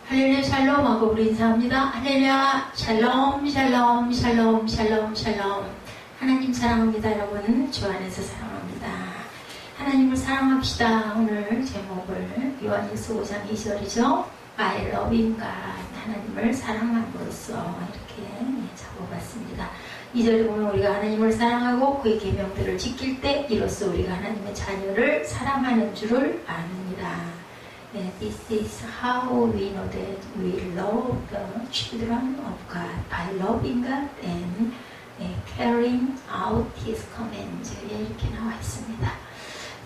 할렐루야 샬롬 하고 우리 인사합니다. 할렐루야 샬롬 샬롬 샬롬 샬롬 샬롬. 하나님 사랑합니다. 여러분 주 안에서 사랑합니다. 하나님을 사랑합시다. 오늘 제목을 요한일서 5장 2절이죠. I love him God. 하나님을 사랑함으로써 이렇게 적어봤습니다. 2절에 보면 우리가 하나님을 사랑하고 그의 계명들을 지킬 때 이로써 우리가 하나님의 자녀를 사랑하는 줄을 아느니라. This is how we know that we love the children of God by loving God and carrying out His commands. 이렇게 나와 있습니다.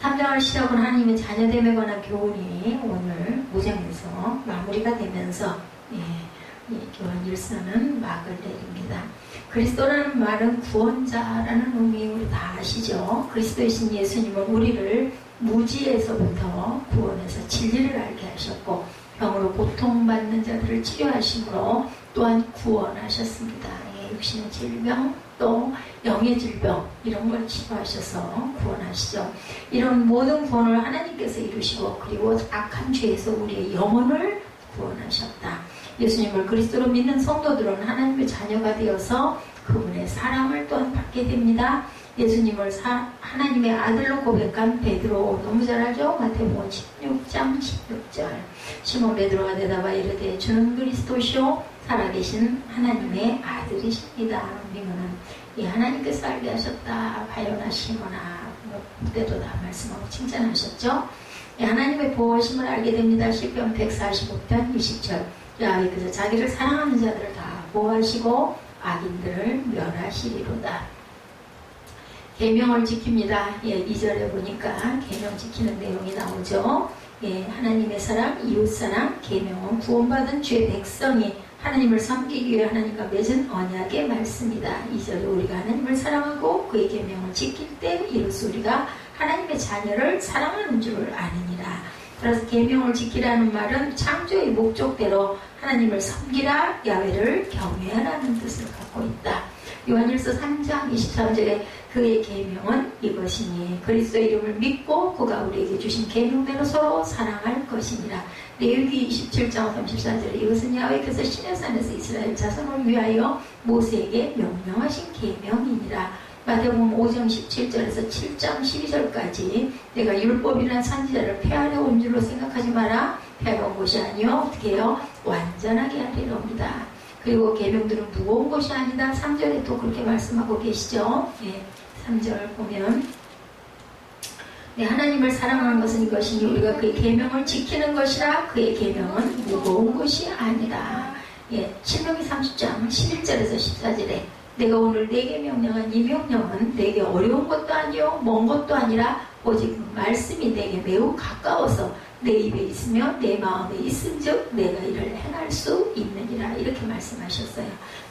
3장을 시작은 하나님의 자녀됨에 관한 교훈이 오늘 5장에서 마무리가 되면서 요한일서는 막을 내립니다. 그리스도라는 말은 구원자라는 의미 우리 다 아시죠? 그리스도이신 예수님은 우리를 무지에서부터 구원해서 진리를 알게 하셨고 병으로 고통받는 자들을 치료하심으로 또한 구원하셨습니다. 육신의 질병 또 영의 질병 이런 걸 치료하셔서 구원하시죠. 이런 모든 구원을 하나님께서 이루시고 그리고 악한 죄에서 우리의 영혼을 구원하셨다. 예수님을 그리스도로 믿는 성도들은 하나님의 자녀가 되어서 그분의 사랑을 또한 받게 됩니다. 예수님을 하나님의 아들로 고백한 베드로 너무 잘 알죠? 마태복음 16장 16절. 시몬 베드로가 대답하여 이르되 주는 그리스도시요 살아계신 하나님의 아들이십니다. 우리는 하나님께서 알게 하셨다. 바요나 시몬아 그때도 다 말씀하고 칭찬하셨죠? 하나님의 보호심을 알게 됩니다. 시편 145편 20절. 야훼께서 자기를 사랑하는 자들을 다 보호하시고 악인들을 멸하시리로다. 계명을 지킵니다. 2절에 보니까 계명 지키는 내용이 나오죠. 하나님의 사랑, 이웃사랑, 계명은 구원받은 주의 백성이 하나님을 섬기기 위해 하나님과 맺은 언약의 말씀이다. 2절에 우리가 하나님을 사랑하고 그의 계명을 지킬 때 이로써 우리가 하나님의 자녀를 사랑하는 줄을 아느니라. 따라서 계명을 지키라는 말은 창조의 목적대로 하나님을 섬기라, 야훼를 경외하라는 뜻을 갖고 있다. 요한일서 3장 23절에 그의 계명은 이것이니 그리스도의 이름을 믿고 그가 우리에게 주신 계명대로 서로 사랑할 것이니라. 레위기 27장 34절에 이것은 야훼께서 시내산에서 이스라엘 자손을 위하여 모세에게 명령하신 계명이니라. 마태복음 5장 17절에서 7장 12절까지 내가 율법이라는 선지자를 폐하려 온 줄로 생각하지 마라. 폐하러 온 것이 아니요 어떻게 해요? 완전하게 하리로옵니다. 그리고 계명들은 무거운 것이 아니다. 3절에 또 그렇게 말씀하고 계시죠. 3절 보면 하나님을 사랑하는 것은 이것이니 우리가 그의 계명을 지키는 것이라. 그의 계명은 무거운 것이 아니라. 신명기 30장 11절에서 14절에 내가 오늘 내게 명령한 이 명령은 내게 어려운 것도 아니요 먼 것도 아니라 오직 말씀이 내게 매우 가까워서 내 입에 있으며 내 마음에 있은즉 내가 이를 행할 수 있느니라. 이렇게 말씀하셨어요.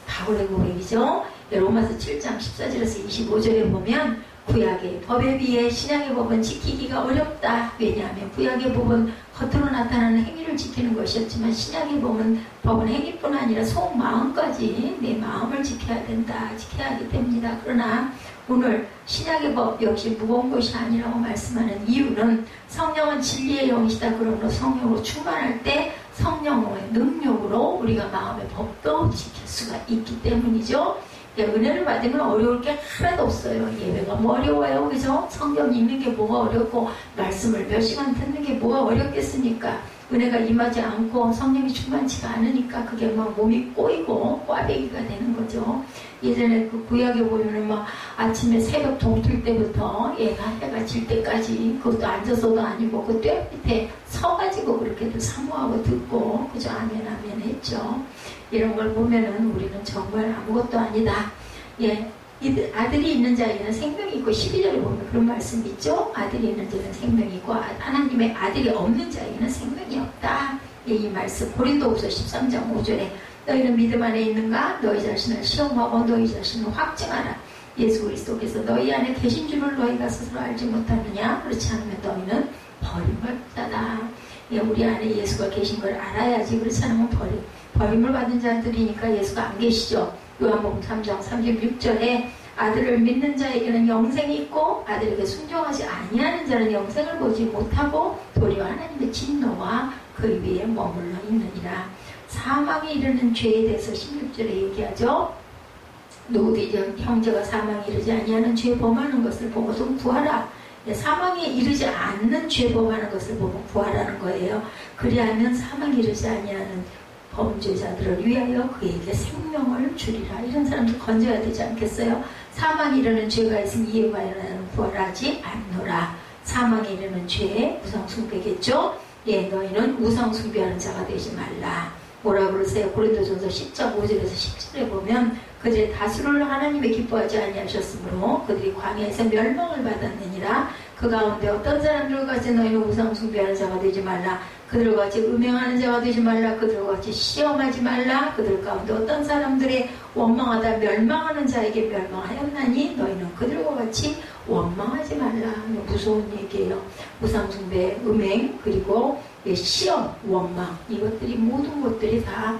바울의 고백이죠. 로마서 7장 14절에서 25절에 보면 구약의 법에 비해 신약의 법은 지키기가 어렵다. 왜냐하면 구약의 법은 겉으로 나타나는 행위를 지키는 것이었지만 신약의 법은 행위뿐 아니라 속마음까지 내 마음을 지켜야 된다. 지켜야 하기 때문이다. 그러나 오늘 신약의 법 역시 무거운 것이 아니라고 말씀하는 이유는 성령은 진리의 영이시다. 그러므로 성령으로 충만할 때 성령의 능력으로 우리가 마음의 법도 지킬 수가 있기 때문이죠. 은혜를 받으면 어려울 게 하나도 없어요. 예배가 뭐 어려워요, 그죠? 성경 읽는 게 뭐가 어렵고 말씀을 몇 시간 듣는 게 뭐가 어렵겠습니까? 은혜가 임하지 않고 성령이 충만치가 않으니까 그게 막 몸이 꼬이고 꽈배기가 되는 거죠. 예전에 그 구약에 보면은 막 아침에 새벽 동틀 때부터 해가 질 때까지 그것도 앉아서도 아니고 그 뙤 밑에 서가지고 그렇게도 사모하고 듣고 그죠? 아멘 아멘 했죠. 이런 걸 보면은 우리는 정말 아무것도 아니다. 아들이 있는 자에게는 생명이 있고 12절에 보면 그런 말씀이 있죠. 아들이 있는 자에게는 생명이 있고 하나님의 아들이 없는 자에게는 생명이 없다. 이 말씀 고린도후서 13장 5절에 너희는 믿음 안에 있는가? 너희 자신을 시험하고 너희 자신을 확증하라. 예수 그리스도께서 너희 안에 계신 줄을 너희가 스스로 알지 못하느냐? 그렇지 않으면 너희는 버림받다다. 우리 안에 예수가 계신 걸 알아야지. 그렇지 않으면 버림을 받은 자들이니까 예수가 안 계시죠. 요한복음 3장 36절에 아들을 믿는 자에게는 영생이 있고 아들에게 순종하지 아니하는 자는 영생을 보지 못하고 도리어 하나님의 진노와 그 위에 머물러 있느니라. 사망에 이르는 죄에 대해서 16절에 얘기하죠. 누구도 이제 형제가 사망에 이르지 아니하는 죄 범하는 것을 보고도 구하라. 사망에 이르지 않는 죄 범하는 것을 보고 구하라는 거예요. 그리하면 사망에 이르지 아니하는 범죄자들을 위하여 그에게 생명을 주리라. 이런 사람들 건져야 되지 않겠어요? 사망에 이르는 죄가 있으니 이에 관하여는 구하지 않노라. 사망에 이르는 죄, 우상숭배겠죠? 예, 너희는 우상숭배하는 자가 되지 말라. 뭐라 그러세요? 고린도전서 10장 5절에서 10절에 보면 그들의 다수를 하나님의 기뻐하지 아니하셨으므로 그들이 광야에서 멸망을 받았느니라. 그 가운데 어떤 사람들과 같이 너희는 우상 숭배하는 자가 되지 말라. 그들과 같이 음행하는 자가 되지 말라. 그들과 같이 시험하지 말라. 그들 가운데 어떤 사람들의 원망하다 멸망하는 자에게 멸망하였나니 너희는 그들과 같이 원망하지 말라. 무서운 얘기예요. 우상 숭배, 음행, 그리고 시험, 원망, 이것들이 모든 것들이 다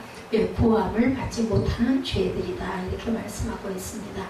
구함을 받지 못하는 죄들이다. 이렇게 말씀하고 있습니다.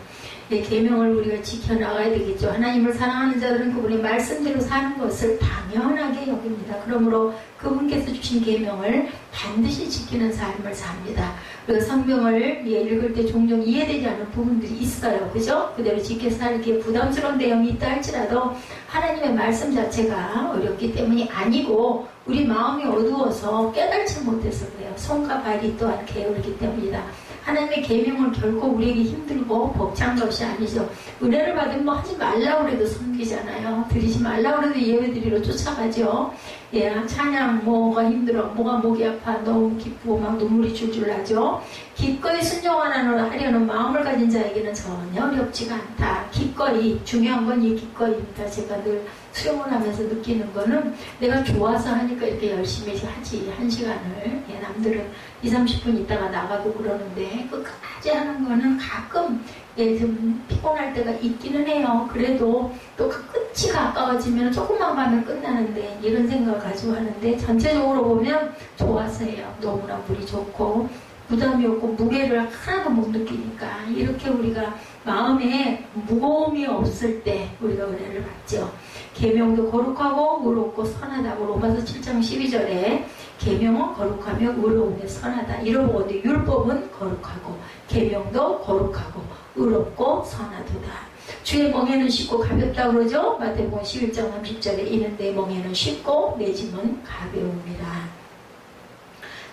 계명을 우리가 지켜나가야 되겠죠. 하나님을 사랑하는 자들은 그분의 말씀대로 사는 것을 당연하게 여깁니다. 그러므로 그분께서 주신 계명을 반드시 지키는 삶을 삽니다. 그리고 성경을 읽을 때 종종 이해되지 않는 부분들이 있어요. 그죠? 그대로 지켜 살기에 부담스러운 내용이 있다 할지라도 하나님의 말씀 자체가 어렵기 때문이 아니고 우리 마음이 어두워서 깨달지 못해서 그래요. 손과 발이 또한 게으르기 때문이다. 하나님의 계명은 결코 우리에게 힘들고 벅찬 것이 아니죠. 은혜를 받으면 뭐 하지 말라고 해도 섬기잖아요. 드리지 말라고 해도 예배드리러 쫓아가죠. 예, 찬양 뭐가 힘들어, 뭐가 목이 아파, 너무 기쁘고 막 눈물이 줄줄 나죠. 기꺼이 순종하려는 마음을 가진 자에게는 전혀 어렵지가 않다. 기꺼이, 중요한 건 이 기꺼이입니다. 제가 늘 수용을 하면서 느끼는 거는 내가 좋아서 하니까 이렇게 열심히 하지. 한 시간을. 예, 남들은 20-30분 있다가 나가고 그러는데 끝까지 하는 거는 가끔 좀 피곤할 때가 있기는 해요. 그래도 또 그 끝이 가까워지면 조금만 가면 끝나는데 이런 생각을 가지고 하는데 전체적으로 보면 좋아서 해요. 너무나 물이 좋고 부담이 없고 무게를 하나도 못 느끼니까 이렇게 우리가 마음에 무거움이 없을 때 우리가 은혜를 받죠. 계명도 거룩하고 의롭고 선하다고 로마서 7장 12절에 계명은 거룩하며 의로움에 선하다. 이러보건대 율법은 거룩하고 계명도 거룩하고 의롭고 선하도다. 주의 멍에는 쉽고 가볍다고 그러죠. 마태복음 11장 30절에 이는 내 멍에는 쉽고 내 짐은 가벼움이라.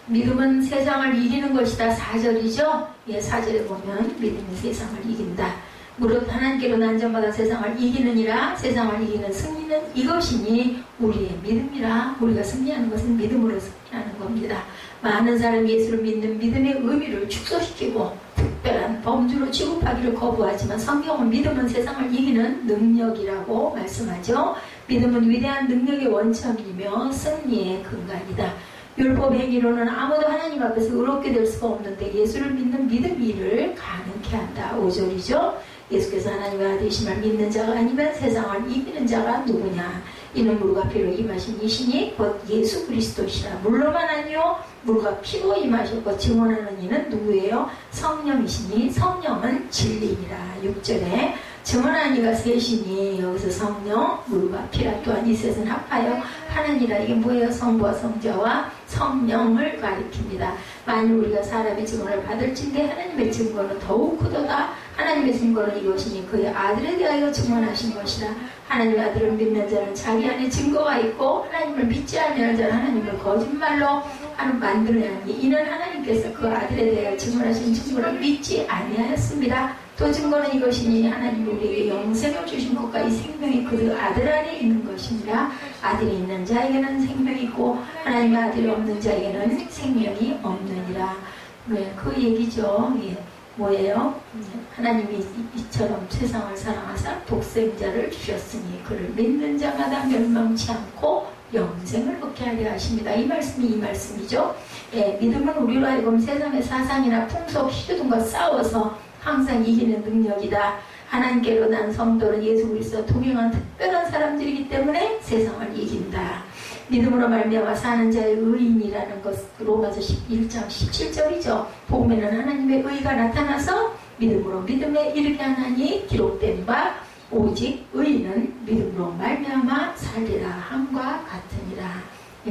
믿음은 세상을 이기는 것이다. 4절이죠. 예, 4절에 보면 믿음이 세상을 이긴다. 무릇 하나님께로 난 자마다 세상을 이기느니라. 세상을 이기는 승리는 이것이니 우리의 믿음이라. 우리가 승리하는 것은 믿음으로 승리하는 겁니다. 많은 사람이 예수를 믿는 믿음의 의미를 축소시키고 특별한 범주로 취급하기를 거부하지만 성경은 믿음은 세상을 이기는 능력이라고 말씀하죠. 믿음은 위대한 능력의 원천이며 승리의 근간이다. 율법 행위로는 아무도 하나님 앞에서 의롭게 될 수가 없는데 예수를 믿는 믿음이 이를 가능케 한다. 5절이죠. 예수께서 하나님의 아들이심을 믿는 자가 아니면 세상을 이기는 자가 누구냐. 이는 물과 피로 임하신 이시니 곧 예수 그리스도시라. 물로만 아니요 물과 피로 임하셨고 증언하는 이는 누구예요? 성령이시니 성령은 진리니라. 6절에 증언하는 이가 셋이니 여기서 성령, 물과 피라. 또한 이 셋은 합하여 하나니라. 이게 뭐예요? 성부와 성자와 성령을 가리킵니다. 만일 우리가 사람의 증언을 받을진대 하나님의 증거는 더욱 크도다. 하나님의 증거는 이것이니 그의 아들에 대하여 증언하신 것이라. 하나님의 아들을 믿는 자는 자기 안에 증거가 있고 하나님을 믿지 않는 자는 하나님을 거짓말로 만들어내니 이는 하나님께서 그 아들에 대하여 증언하신 증거를 믿지 아니하였습니다. 또 증거는 이것이니 하나님이 우리에게 영생을 주신 것과 이 생명이 그 아들 안에 있는 것이니라. 아들이 있는 자에게는 생명이 있고 하나님의 아들이 없는 자에게는 생명이 없느니라. 네, 그 얘기죠. 예. 뭐예요? 하나님이 이처럼 세상을 사랑하사 독생자를 주셨으니 그를 믿는 자마다 멸망치 않고 영생을 얻게 하려 하십니다. 이 말씀이 이 말씀이죠. 예, 믿음은 우리로 하여금 세상의 사상이나 풍속, 시대 등과 싸워서 항상 이기는 능력이다. 하나님께로 난 성도는 예수 그리스도와 동행한 특별한 사람들이기 때문에 세상을 이긴다. 믿음으로 말미암아 사는 자의 의인이라는 것 로마서 11장 17절이죠. 복음에는 하나님의 의가 나타나서 믿음으로 믿음에 이르게 하나니 기록된 바 오직 의인은 믿음으로 말미암아 살리라 함과 같으니라.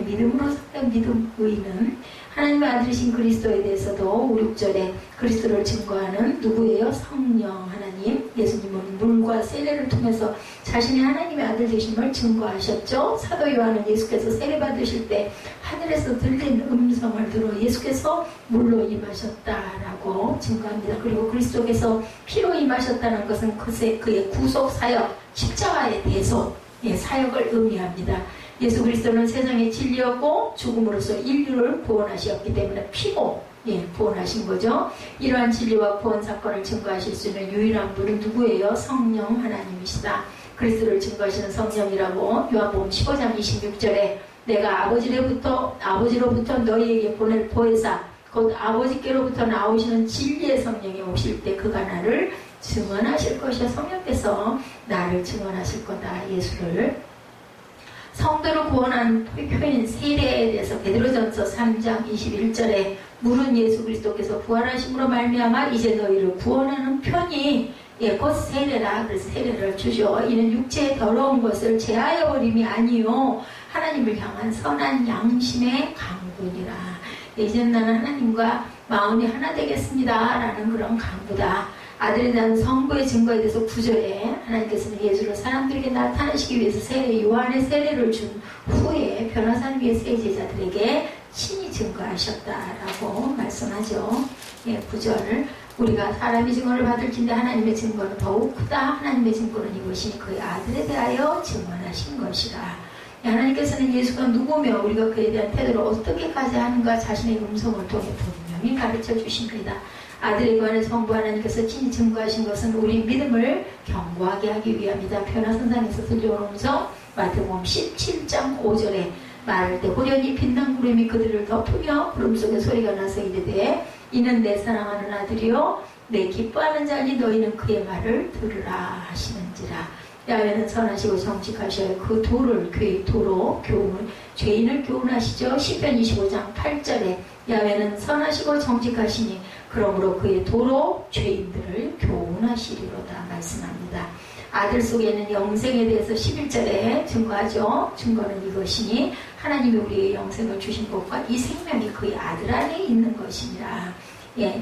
믿음으로 사는 믿음 의는 하나님의 아들이신 그리스도에 대해서도 5, 6절에 그리스도를 증거하는 누구예요? 성령 하나님. 예수님은 물과 세례를 통해서 자신이 하나님의 아들 되심을 증거하셨죠. 사도 요한은 예수께서 세례 받으실 때 하늘에서 들린 음성을 들어 예수께서 물로 임하셨다라고 증거합니다. 그리고 그리스도께서 피로 임하셨다는 것은 그의 구속 사역, 십자가의 대속, 사역을 의미합니다. 예수 그리스도는 세상의 진리였고 죽음으로써 인류를 구원하셨기 때문에 피로 구원하신 거죠. 이러한 진리와 구원 사건을 증거하실 수 있는 유일한 분은 누구예요? 성령 하나님이시다. 그리스도를 증거하시는 성령이라고 요한복음 15장 26절에 내가 아버지로부터 너희에게 보낼 보혜사 곧 아버지께로부터 나오시는 진리의 성령이 오실 때 그가 나를 증언하실 것이야. 성령께서 나를 증언하실 거다. 예수를 성도를 구원한 표현 세례에 대해서 베드로전서 3장 21절에 물은 예수 그리스도께서 부활하심으로 말미암아 이제 너희를 구원하는 편이 곧 세례라. 그래서 세례를 주죠. 이는 육체의 더러운 것을 제하여 버림이 아니요 하나님을 향한 선한 양심의 강구니라. 이제 나는 하나님과 마음이 하나 되겠습니다 라는 그런 강구다. 아들에 대한 성부의 증거에 대해서 9절에 하나님께서는 예수를 사람들에게 나타내시기 위해서 요한의 세례를 준 후에 변화산을 위해 세 제자들에게 친히 증거하셨다라고 말씀하죠. 9절 우리가 사람의 증거를 받을 텐데 하나님의 증거는 더욱 크다. 하나님의 증거는 이것이 그의 아들에 대하여 증언하신 것이라. 하나님께서는 예수가 누구며 우리가 그에 대한 태도를 어떻게 가져야 하는가 자신의 음성을 통해 분명히 가르쳐 주십니다. 아들에 관해 성부 하나님께서 친히 증거하신 것은 우리 믿음을 견고하게 하기 위함이다. 변화선상에서 들려온 음성 마태복음 17장 5절에 말할 때 호련히 빛난 구름이 그들을 덮으며 구름 속에 소리가 나서 이르되 이는 내 사랑하는 아들이요 내 기뻐하는 자니 너희는 그의 말을 들으라 하시는지라. 야훼는 선하시고 정직하셔야 그 도를 도로 교훈 죄인을 교훈하시죠. 시편 25장 8절에 야훼는 선하시고 정직하시니 그러므로 그의 도로 죄인들을 교훈하시리로다 말씀합니다. 아들 속에는 영생에 대해서 11절에 증거하죠. 증거는 이것이니 하나님이 우리의 영생을 주신 것과 이 생명이 그의 아들 안에 있는 것이니라.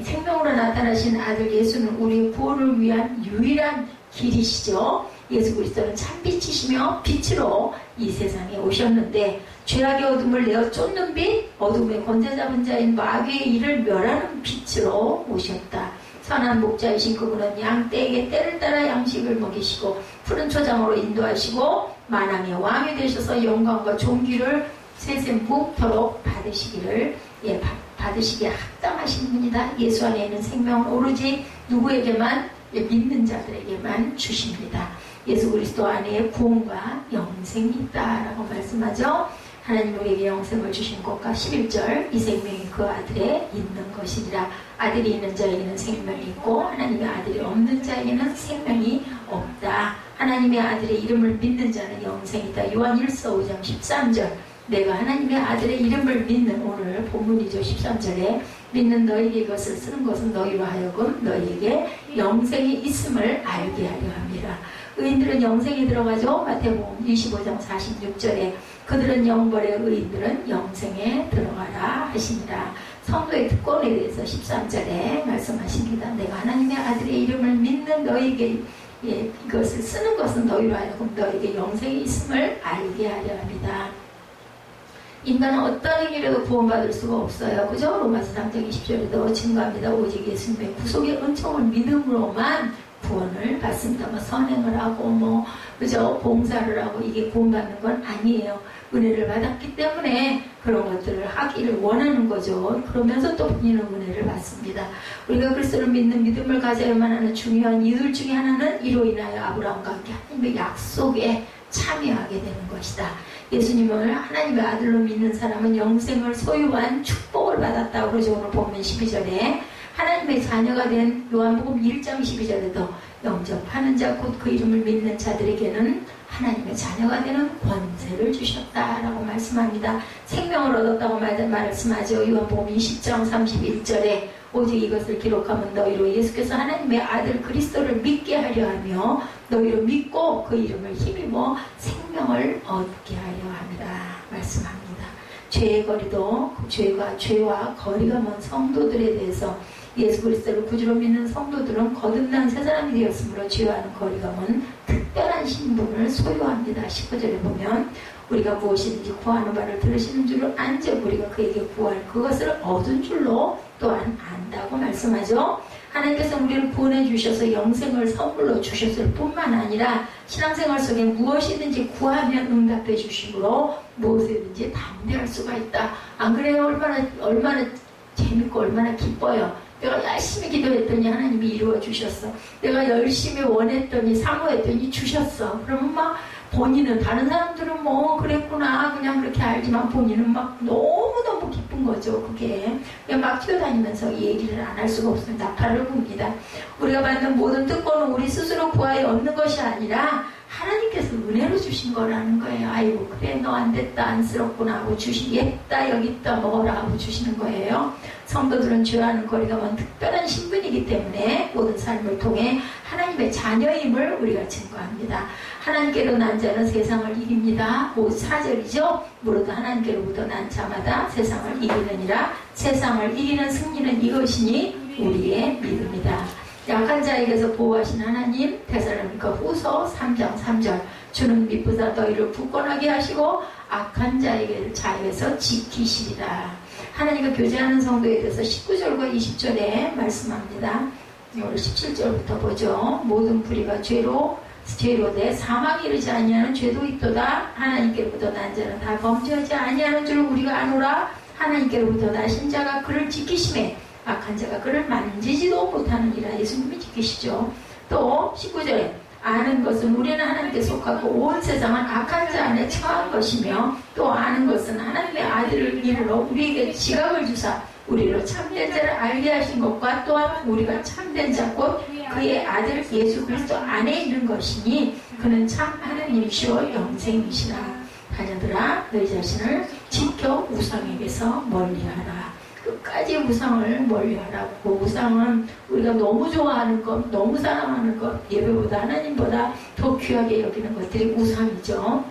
생명으로 나타나신 아들 예수는 우리의 구원을 위한 유일한 길이시죠. 예수 그리스도는 참빛이시며 빛으로 이 세상에 오셨는데 죄악의 어둠을 내어 쫓는 빛, 어둠의 권세 잡은 자인 마귀의 일을 멸하는 빛으로 오셨다. 선한 목자이신 그분은 양 떼에게 때를 따라 양식을 먹이시고 푸른 초장으로 인도하시고 만왕의 왕이 되셔서 영광과 존귀를 세세 무토록 받으시기에 합당하신 분이다. 예수 안에 있는 생명은 오로지 누구에게만 믿는 자들에게만 주십니다. 예수 그리스도 안에 구원과 영생이 있다라고 말씀하죠. 하나님 우리에게 영생을 주신 것과 11절 이 생명이 그 아들에 있는 것이니라. 아들이 있는 자에게는 생명이 있고 하나님의 아들이 없는 자에게는 생명이 없다. 하나님의 아들의 이름을 믿는 자는 영생이 있다. 요한 1서 5장 13절 내가 하나님의 아들의 이름을 믿는 오늘 본문이죠. 13절에 믿는 너희에게 이것을 쓰는 것은 너희로 하여금 너희에게 영생이 있음을 알게 하려 합니다. 의인들은 영생에 들어가죠. 마태복음 25장 46절에 그들은 영벌의 의인들은 영생에 들어가라 하시니라. 성도의 특권에 대해서 13절에 말씀하십니다. 내가 하나님의 아들의 이름을 믿는 너희에게 이것을 쓰는 것은 너희로 하여금 너희에게 영생이 있음을 알게 하려 합니다. 인간은 어떤 행위로도 구원받을 수가 없어요. 그죠? 로마서 3장 20절에도 증거합니다. 오직 예수님의 구속의 은총을 믿음으로만 구원을 받습니다. 선행을 하고 그죠? 봉사를 하고 이게 구원받는 건 아니에요. 은혜를 받았기 때문에 그런 것들을 하기를 원하는 거죠. 그러면서 또 본인은 은혜를 받습니다. 우리가 그리스도를 믿는 믿음을 가져야만 하는 중요한 이유 중에 하나는 이로 인하여 아브라함과 함께 하나님의 약속에 참여하게 되는 것이다. 예수님을 하나님의 아들로 믿는 사람은 영생을 소유한 축복을 받았다고 그러죠. 오늘 보면 12절에 하나님의 자녀가 된 요한복음 1장 12절에도 영접하는 자 곧 그 이름을 믿는 자들에게는 하나님의 자녀가 되는 권세를 주셨다라고 말씀합니다. 생명을 얻었다고 말씀하죠. 요한복음 20장 31절에 오직 이것을 기록하면 너희로 예수께서 하나님의 아들 그리스도를 믿게 하려 하며 너희로 믿고 그 이름을 힘입어 생명을 얻게 하려 합니다. 말씀합니다. 죄의 거리도 죄와 거리가 먼 성도들에 대해서 예수 그리스도를 구주로 믿는 성도들은 거듭난 새 사람이 되었으므로 죄와는 거리가 먼 특별한 신분을 소유합니다. 19절에 보면 우리가 무엇이든지 구하는 바를 들으시는 줄을 안즉 우리가 그에게 구할 그것을 얻은 줄로 또한 안다고 말씀하죠. 하나님께서 우리를 구원해 주셔서 영생을 선물로 주셨을 뿐만 아니라 신앙생활 속에 무엇이든지 구하면 응답해 주심으로 무엇이든지 담대할 수가 있다. 안 그래요? 얼마나 재밌고 얼마나 기뻐요. 내가 열심히 기도했더니 하나님이 이루어 주셨어. 내가 열심히 원했더니 사모했더니 주셨어. 그러면 막 본인은 다른 사람들은 뭐 그랬구나 그냥 그렇게 알지만 본인은 막 너무너무 기쁜 거죠. 그게 그냥 막 뛰어다니면서 이 얘기를 안 할 수가 없습니다. 나팔을 붑니다. 우리가 받는 모든 특권은 우리 스스로 구하여 얻는 것이 아니라 하나님께서 은혜로 주신 거라는 거예요. 아이고 그래 너 안 됐다 안쓰럽구나 하고 예다 여기 있다 먹어라 하고 주시는 거예요. 성도들은 죄와는 거리가 먼 특별한 신분이기 때문에 모든 삶을 통해 하나님의 자녀임을 우리가 증거합니다. 하나님께로 난 자는 세상을 이깁니다. 4절이죠. 무릇 하나님께로부터 난 자마다 세상을 이기느니라. 세상을 이기는 승리는 이것이니 우리의 믿음이다. 약한 자에게서 보호하신 하나님. 데살로니가 후서 3장 3절 주는 미쁘사 너희를 굳건하게 하시고 악한 자에게서 지키시리라. 하나님과 교제하는 성도에 대해서 19절과 20절에 말씀합니다. 오늘 17절부터 보죠. 모든 불의가 죄로 내 사망이 이르지 아니하는 죄도 있도다. 하나님께로부터 난 자는 다 범죄하지 아니하는 줄 우리가 아노라. 하나님께로부터 나신 자가 그를 지키심에 악한 자가 그를 만지지도 못하느니라. 예수님이 지키시죠. 또 19절에 아는 것은 우리는 하나님께 속하고 온 세상은 악한 자 안에 처한 것이며 또 아는 것은 하나님의 아들을 이르러 우리에게 지각을 주사 우리로 참된 자를 알게 하신 것과 또한 우리가 참된 자 곧 그의 아들 예수 그리스도 안에 있는 것이니 그는 참 하나님이시오 영생이시라. 자녀들아 너희 자신을 지켜 우상에게서 멀리하라. 끝까지 우상을 멀리하라고. 우상은 우리가 너무 좋아하는 것, 너무 사랑하는 것, 예배보다 하나님보다 더 귀하게 여기는 것들이 우상이죠.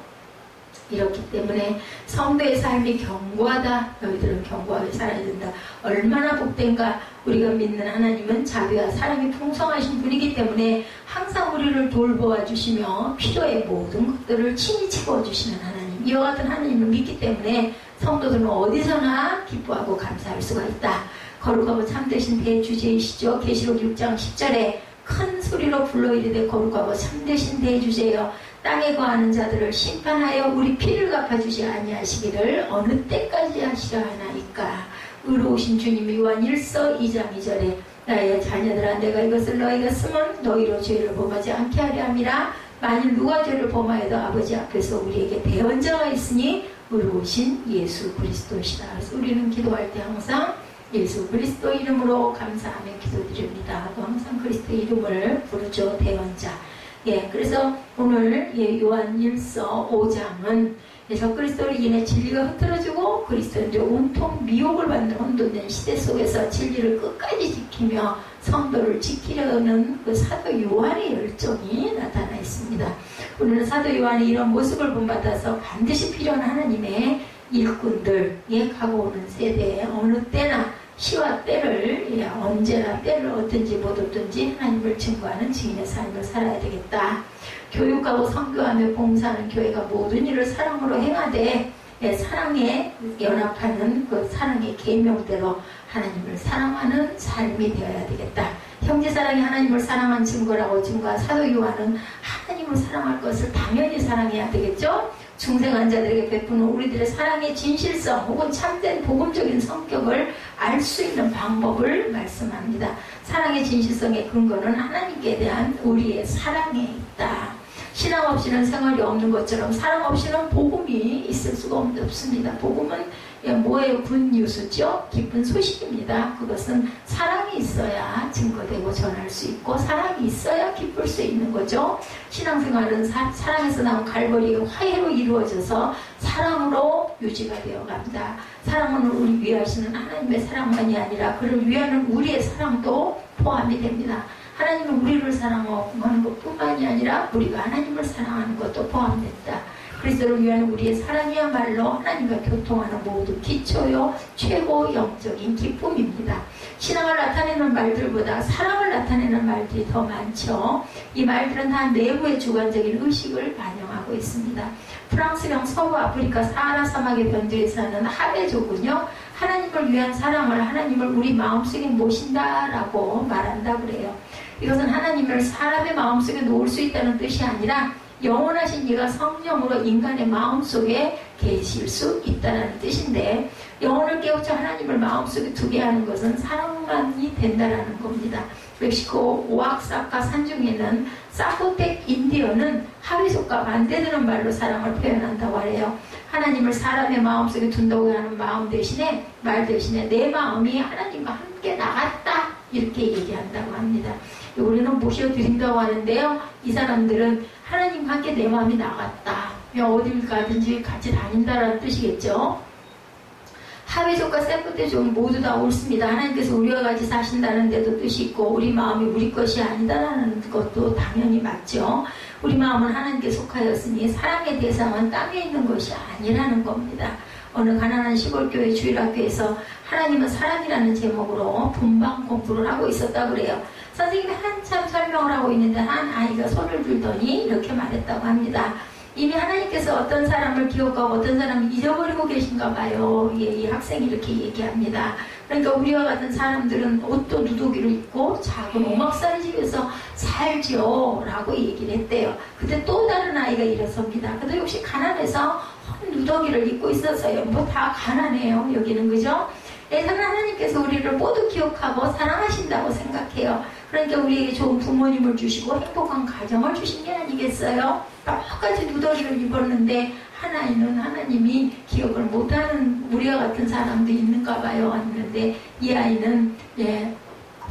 이렇기 때문에 성도의 삶이 견고하다. 너희들은 견고하게 살아야 된다. 얼마나 복된가. 우리가 믿는 하나님은 자비와 사랑이 풍성하신 분이기 때문에 항상 우리를 돌보아 주시며 필요의 모든 것들을 친히 채워주시는 하나님. 이와 같은 하나님을 믿기 때문에 성도들은 어디서나 기뻐하고 감사할 수가 있다. 거룩하고 참되신 대주제이시죠. 계시록 6장 10절에 큰 소리로 불러 이르되 거룩하고 참되신 대주제여 땅에 거하는 자들을 심판하여 우리 피를 갚아주지 아니하시기를 어느 때까지 하시려 하나이까. 의로우신 주님이 요한 1서 2장 2절에 나의 자녀들아 내가 이것을 너희가 쓰면 너희로 죄를 범하지 않게 하려 함이라. 만일 누가 죄를 범하여도 아버지 앞에서 우리에게 대언자가 있으니 의로우신 예수 그리스도시다. 그래서 우리는 기도할 때 항상 예수 그리스도 이름으로 감사하며 기도드립니다. 또 항상 그리스도 이름을 부르죠. 대언자. 그래서 오늘 요한 1서 5장은 적그리스도로 인해 진리가 흐트러지고 그리스도인들이 온통 미혹을 받는 혼돈된 시대 속에서 진리를 끝까지 지키며 성도를 지키려는 그 사도 요한의 열정이 나타나 있습니다. 우리는 사도 요한의 이런 모습을 본받아서 반드시 필요한 하나님의 일꾼들에 가고 오는 세대에 어느 때나 시와 때를 언제나 때를 얻든지 못 얻든지 하나님을 증거하는 증인의 삶을 살아야 되겠다. 교육하고 선교하며 봉사하는 교회가 모든 일을 사랑으로 행하되 사랑에 연합하는 그 사랑의 계명대로 하나님을 사랑하는 삶이 되어야 되겠다. 형제사랑이 하나님을 사랑한 증거라고 증거한 사도 요한은 하나님을 사랑할 것을 당연히 사랑해야 되겠죠. 중생한 자들에게 베푸는 우리들의 사랑의 진실성 혹은 참된 복음적인 성격을 알 수 있는 방법을 말씀합니다. 사랑의 진실성의 근거는 하나님께 대한 우리의 사랑에 있다. 신앙 없이는 생활이 없는 것처럼 사랑 없이는 복음이 있을 수가 없습니다. 복음은 뭐예요? 굿뉴스죠? 기쁜 소식입니다. 그것은 사랑이 있어야 증거되고 전할 수 있고 사랑이 있어야 기쁠 수 있는 거죠. 신앙생활은 사랑에서 나온 갈보리의 화해로 이루어져서 사랑으로 유지가 되어갑니다. 사랑은 우리 위하시는 하나님의 사랑만이 아니라 그를 위하는 우리의 사랑도 포함이 됩니다. 하나님은 우리를 사랑하는 것뿐만이 아니라 우리가 하나님을 사랑하는 것도 포함된다. 그리스도를 위한 우리의 사랑이야말로 하나님과 교통하는 모두 기초요 최고 영적인 기쁨입니다. 신앙을 나타내는 말들보다 사랑을 나타내는 말들이 더 많죠. 이 말들은 다 내부의 주관적인 의식을 반영하고 있습니다. 프랑스령 서부 아프리카 사하라 사막의 변두에 사는 하베족은요, 하나님을 위한 사랑을, 하나님을 우리 마음속에 모신다라고 말한다 그래요. 이것은 하나님을 사람의 마음속에 놓을 수 있다는 뜻이 아니라 영원하신 이가 성령으로 인간의 마음속에 계실 수 있다는 뜻인데, 영혼을 깨우쳐 하나님을 마음속에 두게 하는 것은 사랑만이 된다라는 겁니다. 멕시코 오아사카 산중에는 사포텍 인디언은 하비족과 반대되는 말로 사랑을 표현한다고 해요. 하나님을 사람의 마음속에 둔다고 하는 마음 대신에, 말 대신에 내 마음이 하나님과 함께 나갔다 이렇게 얘기한다고 합니다. 우리는 모셔드린다고 하는데요, 이 사람들은 하나님과 함께 내 마음이 나갔다, 어딜 가든지 같이 다닌다라는 뜻이겠죠. 하베족과 세포테족은 모두 다 옳습니다. 하나님께서 우리와 같이 사신다는 데도 뜻이 있고, 우리 마음이 우리 것이 아니다라는 것도 당연히 맞죠. 우리 마음은 하나님께 속하였으니 사랑의 대상은 땅에 있는 것이 아니라는 겁니다. 어느 가난한 시골교회 주일학교에서 하나님은 사랑이라는 제목으로 분방 공부를 하고 있었다고 그래요. 선생님이 한참 설명을 하고 있는데 한 아이가 손을 들더니 이렇게 말했다고 합니다. 이미 하나님께서 어떤 사람을 기억하고 어떤 사람을 잊어버리고 계신가 봐요. 예, 이 학생이 이렇게 얘기합니다. 그러니까 우리와 같은 사람들은 옷도 누더기로 입고 작은 오막살이 집에서 살죠 라고 얘기를 했대요. 그때 또 다른 아이가 일어섭니다. 그도 역시 가난해서 누더기를 입고 있었어요. 뭐 다 가난해요 여기는, 그죠? 예전에 하나님께서 우리를 모두 기억하고 사랑하신다고 생각해요. 그러니까 우리에게 좋은 부모님을 주시고 행복한 가정을 주신 게 아니겠어요? 똑같이 누더기를 입었는데 하나는 하나님이 기억을 못하는 우리와 같은 사람도 있는가 봐요 했는데, 이 아이는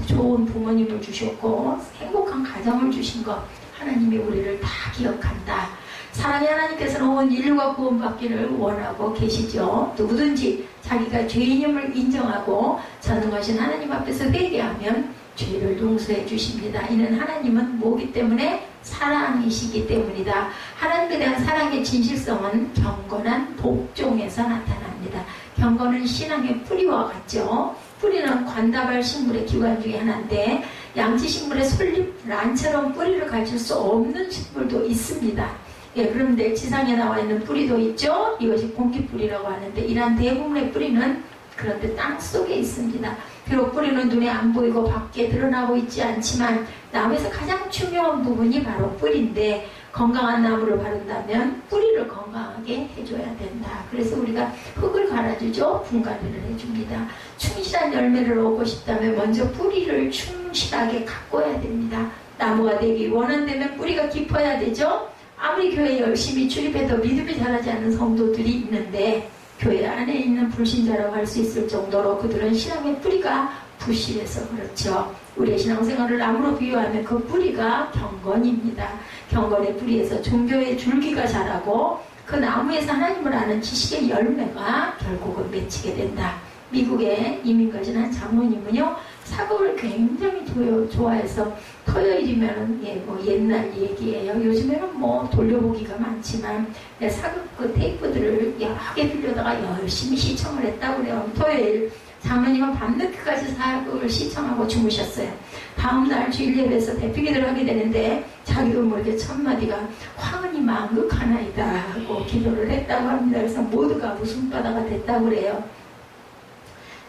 좋은 부모님을 주셨고 행복한 가정을 주신 것, 하나님이 우리를 다 기억한다. 사랑의 하나님께서는 온 인류가 구원받기를 원하고 계시죠. 누구든지 자기가 죄인임을 인정하고 전능하신 하나님 앞에서 회개하면 죄를 용서해 주십니다. 이는 하나님은 뭐기 때문에? 사랑이시기 때문이다. 하나님에 대한 사랑의 진실성은 경건한 복종에서 나타납니다. 경건은 신앙의 뿌리와 같죠. 뿌리는 관다발 식물의 기관 중에 하나인데, 양치식물의 솔잎, 란처럼 뿌리를 가질 수 없는 식물도 있습니다. 예, 그런데 지상에 나와 있는 뿌리도 있죠. 이것이 공기뿌리라고 하는데, 이러한 대부분의 뿌리는 그런데 땅 속에 있습니다. 비록 뿌리는 눈에 안 보이고 밖에 드러나고 있지 않지만 나무에서 가장 중요한 부분이 바로 뿌리인데, 건강한 나무를 바른다면 뿌리를 건강하게 해줘야 된다. 그래서 우리가 흙을 갈아주죠. 분갈이를 해줍니다. 충실한 열매를 얻고 싶다면 먼저 뿌리를 충실하게 가꿔야 됩니다. 나무가 되기 원한다면 뿌리가 깊어야 되죠. 아무리 교회에 열심히 출입해도 믿음이 자라지 않는 성도들이 있는데, 교회 안에 있는 불신자라고 할 수 있을 정도로 그들은 신앙의 뿌리가 부실해서 그렇죠. 우리의 신앙생활을 나무로 비유하면 그 뿌리가 경건입니다. 경건의 뿌리에서 종교의 줄기가 자라고 그 나무에서 하나님을 아는 지식의 열매가 결국은 맺히게 된다. 미국에 이민 가신 한 장모님은요, 사극을 굉장히 좋아해서 토요일이면 뭐 옛날 얘기예요. 요즘에는 뭐 돌려보기가 많지만 사극 그 테이프들을 여러 개 빌려다가 열심히 시청을 했다고 그래요. 토요일 장모님은 밤늦게까지 사극을 시청하고 주무셨어요. 다음날 주일 예배에서 대피기도를 하게 되는데 자기도 모르게 첫마디가 황은이 망극하나이다 하고 기도를 했다고 합니다. 그래서 모두가 웃음바다가 됐다고 그래요.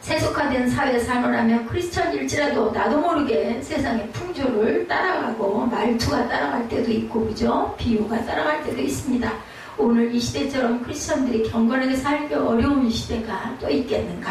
세속화된 사회에 살아나면 크리스천일지라도 나도 모르게 세상의 풍조를 따라가고 말투가 따라갈 때도 있고, 그죠? 비유가 따라갈 때도 있습니다. 오늘 이 시대처럼 크리스천들이 경건하게 살기 어려운 시대가 또 있겠는가?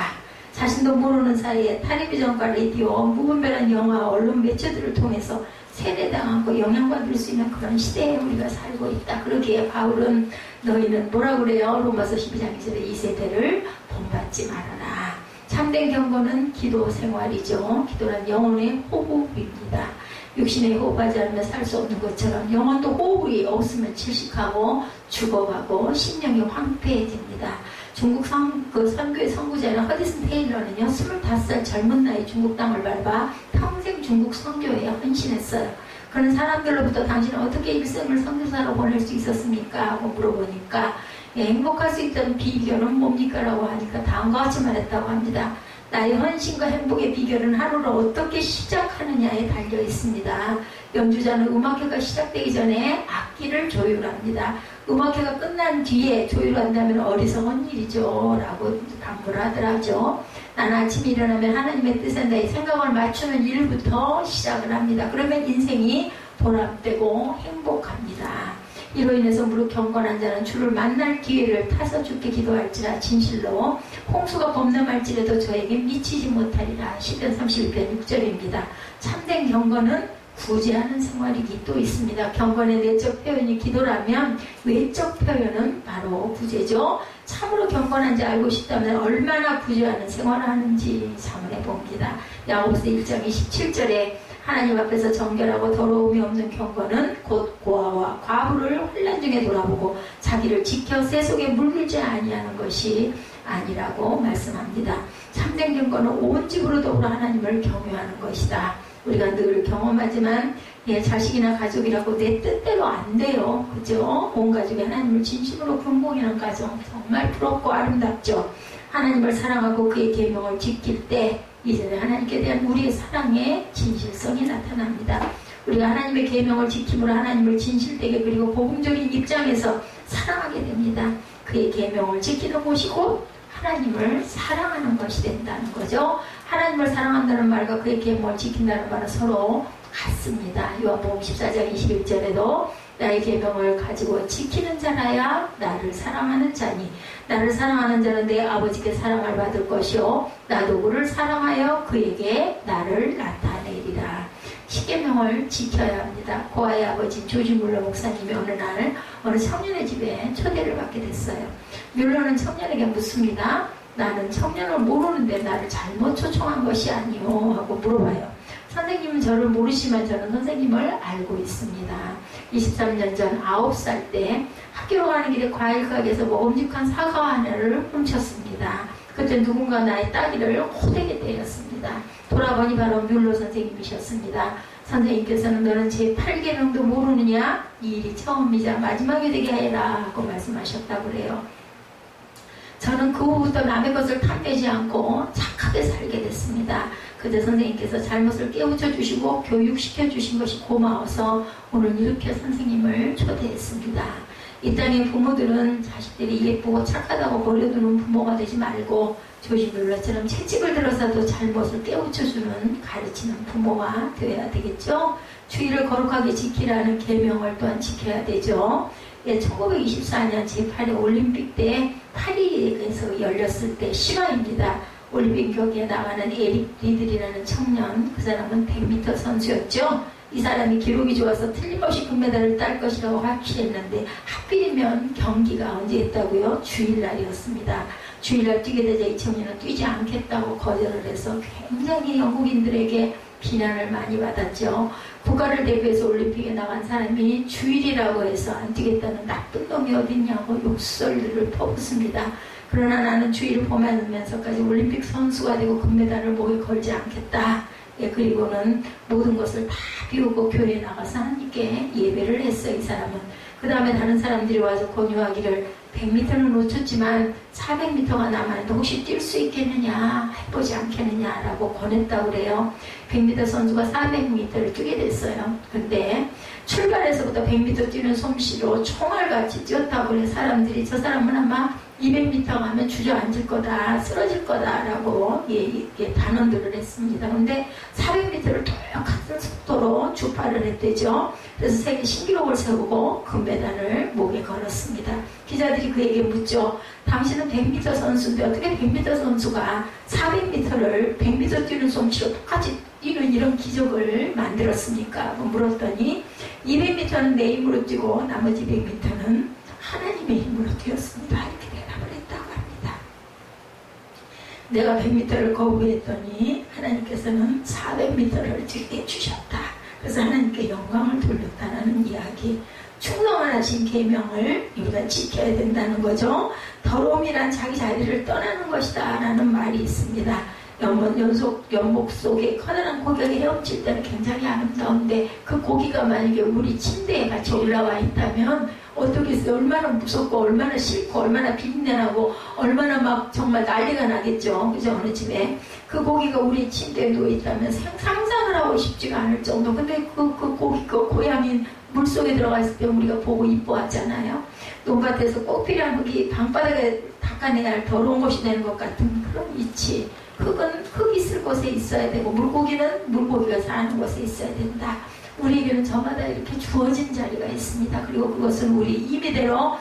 자신도 모르는 사이에 텔레비전과 라디오, 무분별한 영화, 언론 매체들을 통해서 세뇌당하고 영향받을 수 있는 그런 시대에 우리가 살고 있다. 그러기에 바울은 너희는 뭐라 그래요? 로마서 12장 2절에 이 세대를 본받지 말아라. 참된 경건은 기도 생활이죠. 기도란 영혼의 호흡입니다. 육신에 호흡하지 않으면 살 수 없는 것처럼 영혼도 호흡이 없으면 질식하고 죽어가고 심령이 황폐해집니다. 중국 선교의 선구자인 허디슨 테일러는요, 25살 젊은 나이 중국 땅을 밟아 평생 중국 선교에 헌신했어요. 그런 사람들로부터 당신은 어떻게 일생을 선교사로 보낼 수 있었습니까? 하고 물어보니까 행복할 수 있던 비결은 뭡니까? 라고 하니까 다음과 같이 말했다고 합니다. 나의 헌신과 행복의 비결은 하루를 어떻게 시작하느냐에 달려 있습니다. 연주자는 음악회가 시작되기 전에 악기를 조율합니다. 음악회가 끝난 뒤에 조율한다면 어리석은 일이죠. 라고 당부를 하더라죠. 나는 아침에 일어나면 하나님의 뜻에 대해 생각을 맞추는 일부터 시작을 합니다. 그러면 인생이 보람되고 행복합니다. 이로 인해서 무릇 경건한 자는 주를 만날 기회를 타서 주께 기도할지라 진실로 홍수가 범람할지라도 저에게 미치지 못하리라. 시편 31편 6절입니다. 참된 경건은 구제하는 생활이기 또 있습니다. 경건의 내적 표현이 기도라면 외적 표현은 바로 구제죠. 참으로 경건한 자 알고 싶다면 얼마나 구제하는 생활을 하는지 자문해 봅니다. 야고보서 1장 27절에 하나님 앞에서 정결하고 더러움이 없는 경건은 곧 고아와 과부를 혼란 중에 돌아보고 자기를 지켜 새 속에 물들지 아니하는 것이 아니라고 말씀합니다. 참된 경건은 온 집으로 더불어 하나님을 경외하는 것이다. 우리가 늘 경험하지만 자식이나 가족이라고 내 뜻대로 안 돼요. 그죠? 온 가족이 하나님을 진심으로 긍봉하는 가정 정말 부럽고 아름답죠. 하나님을 사랑하고 그의 계명을 지킬 때 이전에 하나님께 대한 우리의 사랑의 진실성이 나타납니다. 우리가 하나님의 계명을 지킴으로 하나님을 진실되게 그리고 복음적인 입장에서 사랑하게 됩니다. 그의 계명을 지키는 곳이 곧 하나님을 사랑하는 것이 된다는 거죠. 하나님을 사랑한다는 말과 그의 계명을 지킨다는 말은 서로 같습니다. 요한복음 14장 21절에도 나의 계명을 가지고 지키는 자라야 나를 사랑하는 자니 나를 사랑하는 자는 내 아버지께 사랑을 받을 것이요 나도 그를 사랑하여 그에게 나를 나타내리라. 십계명을 지켜야 합니다. 고아의 아버지 조지 뮬러 목사님이 어느 날 어느 청년의 집에 초대를 받게 됐어요. 뮬러는 청년에게 묻습니다. 나는 청년을 모르는데 나를 잘못 초청한 것이 아니오 하고 물어봐요. 선생님은 저를 모르시지만 저는 선생님을 알고 있습니다. 23년 전 9살 때 학교로 가는 길에 과일 가게에서 먹음직한 사과 하나를 훔쳤습니다. 그때 누군가 나의 딸기를 호되게 때렸습니다. 돌아보니 바로 뮬러 선생님이셨습니다. 선생님께서는 너는 제 8계명도 모르느냐? 이 일이 처음이자 마지막이 되게 해라 하고 말씀하셨다고 그래요. 저는 그 후부터 남의 것을 탐내지 않고 착하게 살게 됐습니다. 그때 선생님께서 잘못을 깨우쳐 주시고 교육시켜 주신 것이 고마워서 오늘 이렇게 선생님을 초대했습니다. 이 땅의 부모들은 자식들이 예쁘고 착하다고 버려두는 부모가 되지 말고 조지 뮬러처럼 채찍을 들어서도 잘못을 깨우쳐주는 가르치는 부모가 되어야 되겠죠. 주의를 거룩하게 지키라는 계명을 또한 지켜야 되죠. 1924년 제8회 올림픽 때 파리에서 열렸을 때 실화입니다. 올림픽 경기에 나가는 에릭 리들이라는 청년, 그 사람은 100m 선수였죠. 이 사람이 기록이 좋아서 틀림없이 금메달을 딸 것이라고 확신했는데 하필이면 경기가 언제 했다고요? 주일날이었습니다. 주일날 뛰게 되자 이 청년은 뛰지 않겠다고 거절을 해서 굉장히 영국인들에게 비난을 많이 받았죠. 국가를 대표해서 올림픽에 나간 사람이 주일이라고 해서 안 뛰겠다는 나쁜 놈이 어딨냐고 욕설들을 퍼붓습니다. 그러나 나는 주일을 보면서까지 올림픽 선수가 되고 금메달을 목에 걸지 않겠다. 그리고는 모든 것을 다 비우고 교회에 나가서 하나님께 예배를 했어요. 이 사람은. 그 다음에 다른 사람들이 와서 권유하기를 100m는 놓쳤지만 400m가 남았는데 혹시 뛸 수 있겠느냐, 해보지 않겠느냐라고 권했다고 그래요. 100m 선수가 400m를 뛰게 됐어요. 근데 출발해서부터 100m 뛰는 솜씨로 총알같이 뛰었다고 그래. 사람들이 저 사람은 아마 200m 가면 주저앉을 거다, 쓰러질 거다라고 단언들을 했습니다. 근데 400m를 똑같은 속도로 주파를 했대죠. 그래서 세계 신기록을 세우고 금메달을 목에 걸었습니다. 기자들이 그에게 묻죠. 당신은 100m 선수인데 어떻게 100m 선수가 400m를 100m 뛰는 솜씨로 똑같이 뛰는 이런 기적을 만들었습니까? 물었더니 200m는 내 힘으로 뛰고 나머지 100m는 하나님의 힘으로 뛰었습니다. 이렇게 대답을 했다고 합니다. 내가 100m를 거부했더니 하나님께서는 400m를 뛰게 해주셨다. 그래서 하나님께 영광을 돌렸다는 이야기. 충성하신 계명을 우리가 지켜야 된다는 거죠. 더러움이란 자기 자리를 떠나는 것이다 라는 말이 있습니다. 연목 속에 커다란 고기가 헤엄칠 때는 굉장히 아름다운데 그 고기가 만약에 우리 침대에 같이 올라와 있다면 어떻겠어요? 얼마나 무섭고 얼마나 싫고 얼마나 비린내나고 얼마나 막 정말 난리가 나겠죠. 그죠? 어느 집에 그 고기가 우리 침대에 누워있다면 상상을 하고 싶지가 않을 정도. 근데 그 고기, 그 고양이 물속에 들어갔을 때 우리가 보고 이뻐하잖아요. 논밭에서 꼭 필요한 흙이 방바닥에 닦아내야 할 더러운 것이 되는 것 같은 그런 이치. 흙은 흙 있을 곳에 있어야 되고 물고기는 물고기가 사는 곳에 있어야 된다. 우리에게는 저마다 이렇게 주어진 자리가 있습니다. 그리고 그것은 우리 임의대로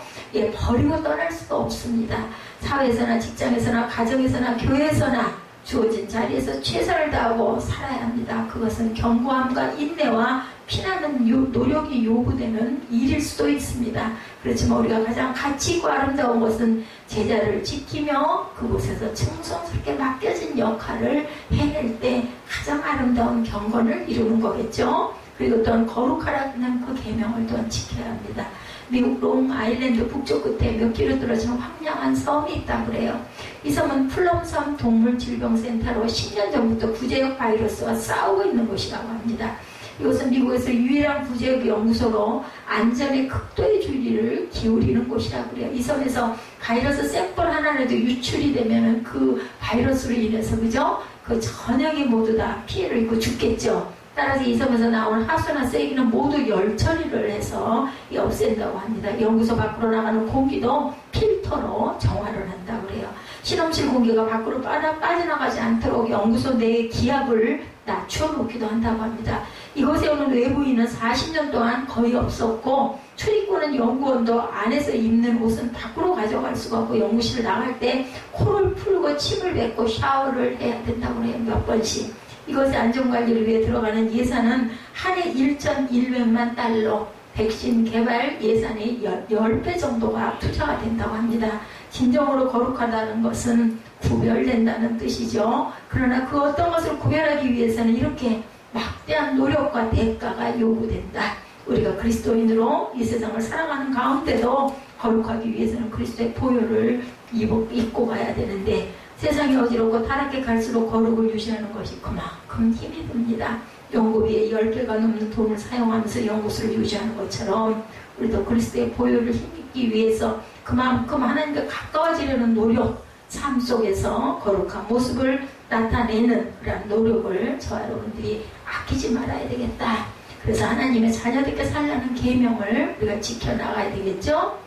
버리고 떠날 수가 없습니다. 사회에서나 직장에서나 가정에서나 교회에서나 주어진 자리에서 최선을 다하고 살아야 합니다. 그것은 견고함과 인내와 피나는 노력이 요구되는 일일 수도 있습니다. 그렇지만 우리가 가장 가치 있고 아름다운 것은 제자를 지키며 그곳에서 충성스럽게 맡겨진 역할을 해낼 때 가장 아름다운 경건을 이루는 거겠죠. 그리고 또한 거룩하라는 그 계명을 또한 지켜야 합니다. 미국 롱아일랜드 북쪽 끝에 몇 킬로 떨어지는 황량한 섬이 있다고 그래요. 이 섬은 플럼섬 동물질병센터로 10년 전부터 구제역 바이러스와 싸우고 있는 곳이라고 합니다. 이것은 미국에서 유일한 구제역 연구소로 안전에 극도의 주의를 기울이는 곳이라고 그래요. 이 섬에서 바이러스 샘플 하나라도 유출이 되면은 그 바이러스로 인해서 그죠? 그 전역이 모두 다 피해를 입고 죽겠죠. 따라서 이 섬에서 나오는 하수나 쓰레기는 모두 열 처리를 해서 없앤다고 합니다. 연구소 밖으로 나가는 공기도 필터로 정화를 한다고 그래요. 실험실 공기가 밖으로 빠져나가지 않도록 연구소 내의 기압을 낮춰놓기도 한다고 합니다. 이곳에 오는 외부인은 40년 동안 거의 없었고 출입구는 연구원도 안에서 입는 옷은 밖으로 가져갈 수가 없고 연구실 나갈 때 코를 풀고 침을 뱉고 샤워를 해야 된다고 해요. 몇 번씩. 이것의 안전관리를 위해 들어가는 예산은 한 해 1,100만 달러, 백신 개발 예산의 10배 정도가 투자가 된다고 합니다. 진정으로 거룩하다는 것은 구별된다는 뜻이죠. 그러나 그 어떤 것을 구별하기 위해서는 이렇게 막대한 노력과 대가가 요구된다. 우리가 그리스도인으로 이 세상을 살아가는 가운데도 거룩하기 위해서는 그리스도의 보혈을 입고 가야 되는데 세상이 어지럽고 타락해 갈수록 거룩을 유지하는 것이 그만큼 힘이 듭니다. 연구비에 10배가 넘는 돈을 사용하면서 연구소를 유지하는 것처럼 우리도 그리스도의 보혈을 힘입기 위해서 그만큼 하나님과 가까워지려는 노력, 삶 속에서 거룩한 모습을 나타내는 그런 노력을 저와 여러분들이 아끼지 말아야 되겠다. 그래서 하나님의 자녀들께 살라는 계명을 우리가 지켜나가야 되겠죠.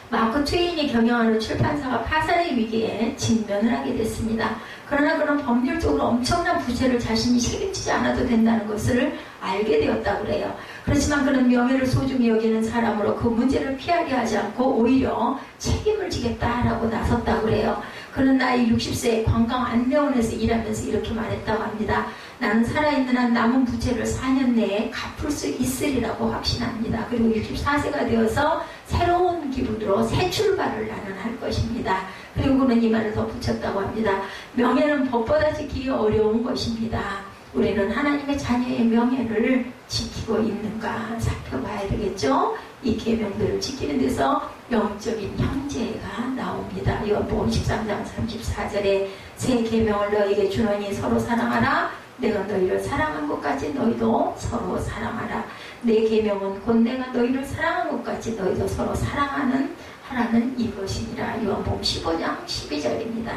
마크 트웨인이 경영하는 출판사가 파산의 위기에 직면을 하게 됐습니다. 그러나 그런 법률적으로 엄청난 부채를 자신이 책임지지 않아도 된다는 것을 알게 되었다고 그래요. 그렇지만 그는 명예를 소중히 여기는 사람으로 그 문제를 피하게 하지 않고 오히려 책임을 지겠다라고 나섰다고 그래요. 그는 나이 60세에 관광 안내원에서 일하면서 이렇게 말했다고 합니다. 나는 살아있는 한 남은 부채를 4년 내에 갚을 수 있으리라고 확신합니다. 그리고 64세가 되어서 새로운 기분으로 새 출발을 나는 할 것입니다. 그리고 그는 이 말을 덧붙였다고 합니다. 명예는 법보다 지키기 어려운 것입니다. 우리는 하나님의 자녀의 명예를 지키고 있는가 살펴봐야 되겠죠. 이 계명들을 지키는 데서 영적인 형제가 나옵니다. 요한복음 13장 34절에 새 계명을 너에게 주노니 서로 사랑하라. 내가 너희를 사랑한 것까지 너희도 서로 사랑하라. 내 계명은 곧 내가 너희를 사랑한 것까지 너희도 서로 사랑하는 하라는 이것이니라. 요한복음 15장 12절입니다.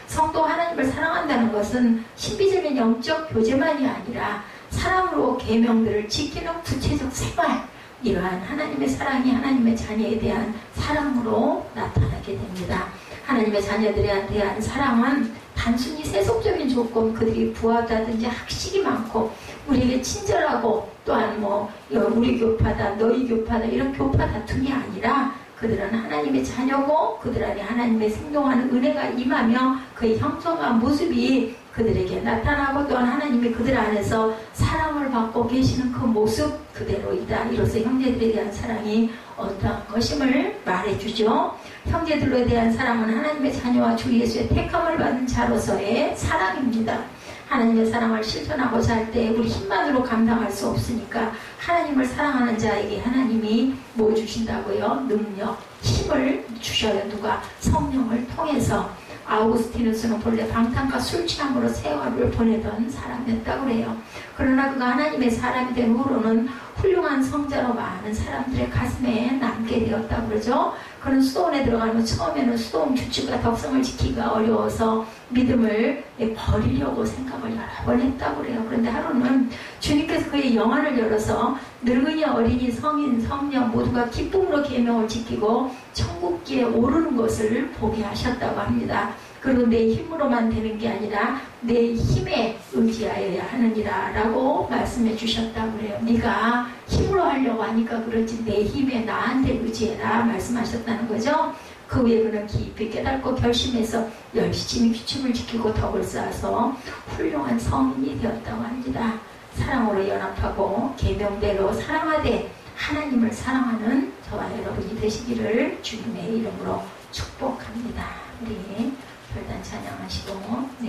성도 하나님을 사랑한다는 것은 신비적인 영적 교제만이 아니라 사랑으로 계명들을 지키는 구체적 생활, 이러한 하나님의 사랑이 하나님의 자녀에 대한 사랑으로 나타나게 됩니다. 하나님의 자녀들에 대한 사랑은 단순히 세속적인 조건, 그들이 부하다든지 학식이 많고 우리에게 친절하고 또한 우리 교파다 너희 교파다 이런 교파 다툼이 아니라 그들은 하나님의 자녀고 그들 안에 하나님의 생동하는 은혜가 임하며 그의 형성과 모습이 그들에게 나타나고 또한 하나님이 그들 안에서 사랑을 받고 계시는 그 모습 그대로이다. 이로써 형제들에 대한 사랑이 어떠한 것임을 말해주죠. 형제들에 대한 사랑은 하나님의 자녀와 주 예수의 택함을 받은 자로서의 사랑입니다. 하나님의 사랑을 실천하고자 할 때 우리 힘만으로 감당할 수 없으니까 하나님을 사랑하는 자에게 하나님이 뭐 주신다고요? 능력, 힘을 주셔요. 누가? 성령을 통해서. 아우구스티누스는 본래 방탕과 술 취함으로 세월을 보내던 사람이었다고 그래요. 그러나 그가 하나님의 사람이 된 후로는 훌륭한 성자로 많은 사람들의 가슴에 남게 되었다고 그러죠. 그는 수도원에 들어가면 처음에는 수도원 규칙과 덕성을 지키기가 어려워서 믿음을 버리려고 생각을 여러 번 했다고 그래요. 그런데 하루는 주님께서 그의 영안을 열어서 늙은이, 어린이, 성인, 성녀 모두가 기쁨으로 계명을 지키고 천국기에 오르는 것을 보게 하셨다고 합니다. 그리고 내 힘으로만 되는 게 아니라 내 힘에 의지하여야 하느니라 라고 말씀해 주셨다고 그래요. 네가 힘으로 하려고 하니까 그렇지 내 힘에 나한테 의지해라 말씀하셨다는 거죠. 그 후에 그는 깊이 깨닫고 결심해서 열심히 규칙을 지키고 덕을 쌓아서 훌륭한 성인이 되었다고 합니다. 사랑으로 연합하고 계명대로 사랑하되 하나님을 사랑하는 저와 여러분이 되시기를 주님의 이름으로 축복합니다. 우리 별단 찬양하시고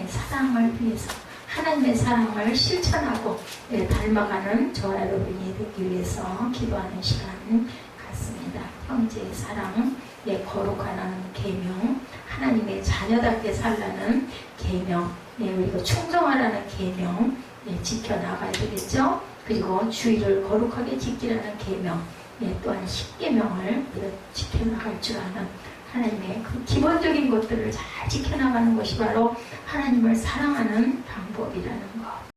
사랑을 위해서 하나님의 사랑을 실천하고 닮아가는 저와 여러분이 되기 위해서 기도하는 시간 같습니다. 형제의 사랑, 거룩하는 계명, 하나님의 자녀답게 살라는 계명, 우리가 충성하라는 계명 지켜나가야 되겠죠. 그리고 주의를 거룩하게 지키라는 계명, 또한 10계명을 지켜나갈 줄 아는 하나님의 그 기본적인 것들을 잘 지켜나가는 것이 바로 하나님을 사랑하는 방법이라는 것.